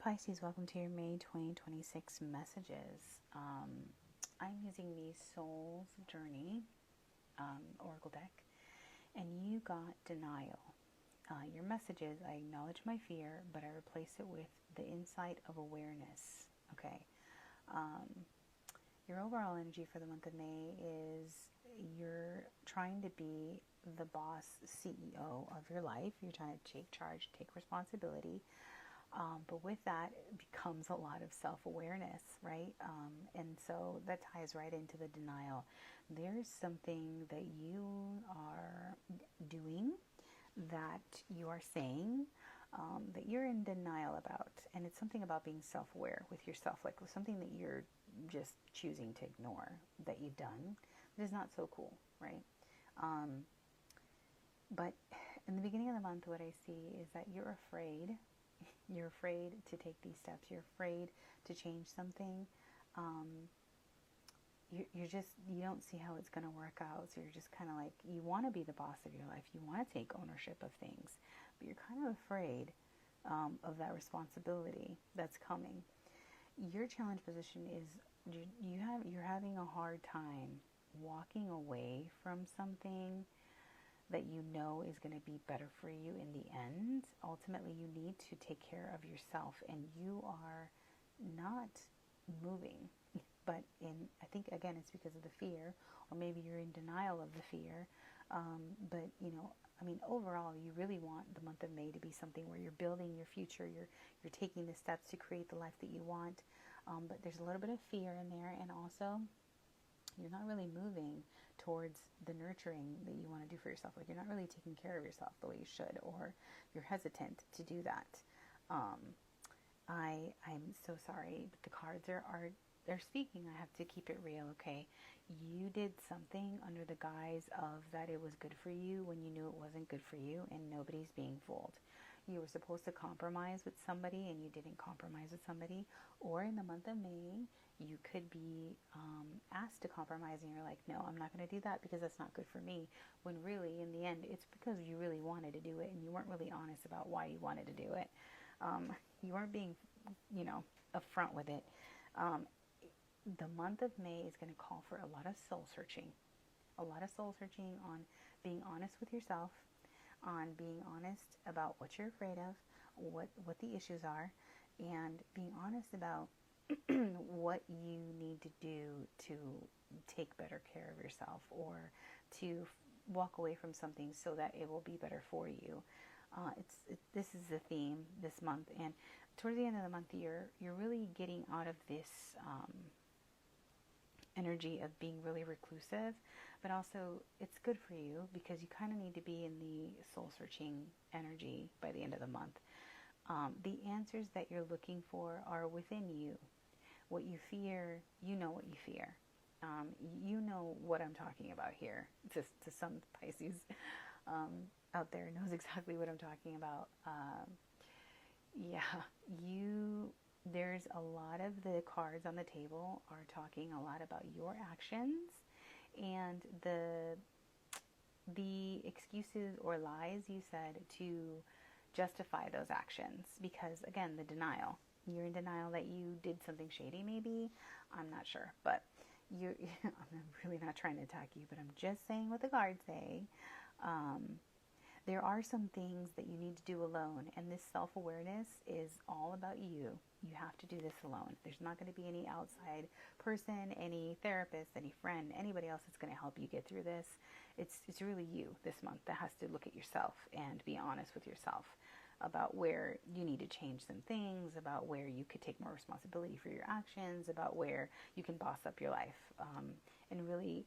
Pisces, welcome to your May 2026 messages. I'm using the Soul's Journey Oracle deck, and you got denial. Your messages, I acknowledge my fear, but I replace it with the insight of awareness. Okay. Your overall energy for the month of May is you're trying to be the boss CEO of your life. You're trying to take charge, take responsibility. But with that, it becomes a lot of self-awareness, right? And so that ties right into the denial. There's something that you are doing, that you are saying, that you're in denial about. And it's something about being self-aware with yourself, like something that you're just choosing to ignore that you've done. It is not so cool, right? But in the beginning of the month, what I see is that you're afraid. You're afraid to take these steps. You're afraid to change something. You don't see how it's going to work out. So you're just kind of like, you want to be the boss of your life. You want to take ownership of things, but you're kind of afraid of that responsibility that's coming. Your challenge position is you're having a hard time walking away from something that you know is going to be better for you in the end. Ultimately, you need to take care of yourself, and you are not moving. But I think, again, it's because of the fear, or maybe you're in denial of the fear. But, overall, you really want the month of May to be something where you're building your future, you're taking the steps to create the life that you want. But there's a little bit of fear in there, and also you're not really moving towards the nurturing that you want to do for yourself. Like, you're not really taking care of yourself the way you should, or you're hesitant to do that. I'm so sorry, but the cards they're speaking. I have to keep it real, okay? You did something under the guise of that it was good for you when you knew it wasn't good for you, and nobody's being fooled. You were supposed to compromise with somebody and you didn't compromise with somebody. Or in the month of May, you could be asked to compromise and you're like, no, I'm not going to do that because that's not good for me. When really, in the end, it's because you really wanted to do it and you weren't really honest about why you wanted to do it. You weren't being, upfront with it. The month of May is going to call for a lot of soul searching. A lot of soul searching on being honest with yourself, on being honest about what you're afraid of, what the issues are, and being honest about what you need to do to take better care of yourself, or to walk away from something so that it will be better for you. This is the theme this month, and towards the end of the month, you're really getting out of this energy of being really reclusive, but also it's good for you because you kind of need to be in the soul searching energy by the end of the month. The answers that you're looking for are within you. What you fear, you know what you fear. You know what I'm talking about here. To some Pisces out there knows exactly what I'm talking about. There's a lot of the cards on the table are talking a lot about your actions and the excuses or lies you said to justify those actions. Because again, the denial. You're in denial that you did something shady, maybe. I'm not sure, but I'm really not trying to attack you, but I'm just saying what the cards say. There are some things that you need to do alone, and this self-awareness is all about you. You have to do this alone. There's not going to be any outside person, any therapist, any friend, anybody else that's going to help you get through this. It's really you this month that has to look at yourself and be honest with yourself about where you need to change some things, about where you could take more responsibility for your actions, about where you can boss up your life, and really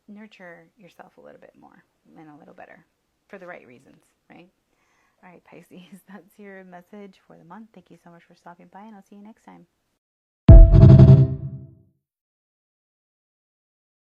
nurture yourself a little bit more and a little better for the right reasons, right? All right, Pisces, that's your message for the month. Thank you so much for stopping by, and I'll see you next time.